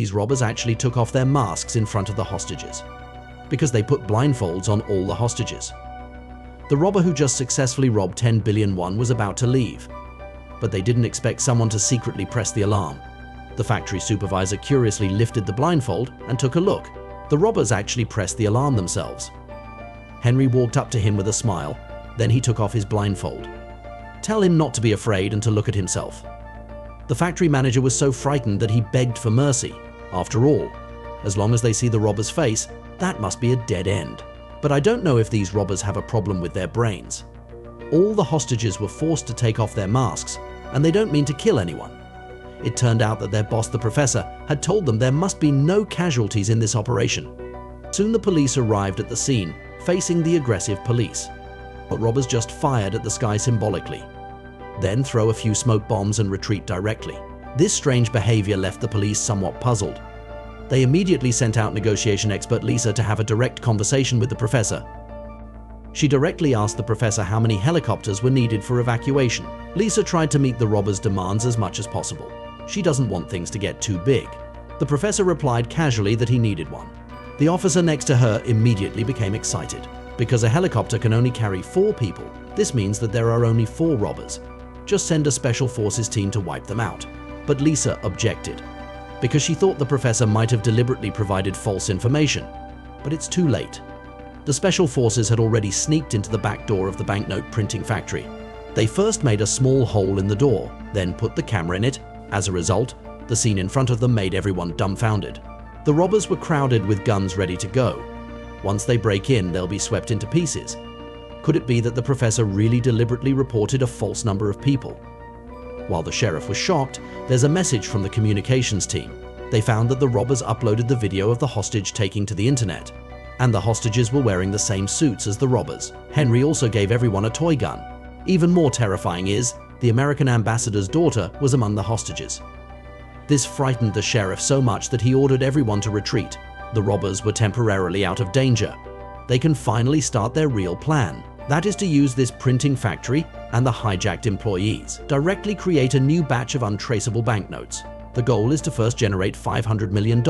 These robbers actually took off their masks in front of the hostages, because they put blindfolds on all the hostages. The robber who just successfully robbed 10 billion won was about to leave, but they didn't expect someone to secretly press the alarm. The factory supervisor curiously lifted the blindfold and took a look. The robbers actually pressed the alarm themselves. Henry walked up to him with a smile, then he took off his blindfold. Tell him not to be afraid and to look at himself. The factory manager was so frightened that he begged for mercy. After all, as long as they see the robber's face, that must be a dead end. But I don't know if these robbers have a problem with their brains. All the hostages were forced to take off their masks, and they don't mean to kill anyone. It turned out that their boss, the professor, had told them there must be no casualties in this operation. Soon the police arrived at the scene, facing the aggressive police. But robbers just fired at the sky symbolically, then throw a few smoke bombs and retreat directly. This strange behavior left the police somewhat puzzled. They immediately sent out negotiation expert Lisa to have a direct conversation with the professor. She directly asked the professor how many helicopters were needed for evacuation. Lisa tried to meet the robbers' demands as much as possible. She doesn't want things to get too big. The professor replied casually that he needed one. The officer next to her immediately became excited. Because a helicopter can only carry 4 people, this means that there are only 4 robbers. Just send a special forces team to wipe them out. But Lisa objected, because she thought the professor might have deliberately provided false information. But it's too late. The special forces had already sneaked into the back door of the banknote printing factory. They first made a small hole in the door, then put the camera in it. As a result, the scene in front of them made everyone dumbfounded. The robbers were crowded with guns ready to go. Once they break in, they'll be swept into pieces. Could it be that the professor really deliberately reported a false number of people? While the sheriff was shocked, there's a message from the communications team. They found that the robbers uploaded the video of the hostage taking to the internet, and the hostages were wearing the same suits as the robbers. Henry also gave everyone a toy gun. Even more terrifying is, the American ambassador's daughter was among the hostages. This frightened the sheriff so much that he ordered everyone to retreat. The robbers were temporarily out of danger. They can finally start their real plan. That is to use this printing factory and the hijacked employees. Directly create a new batch of untraceable banknotes. The goal is to first generate $500 million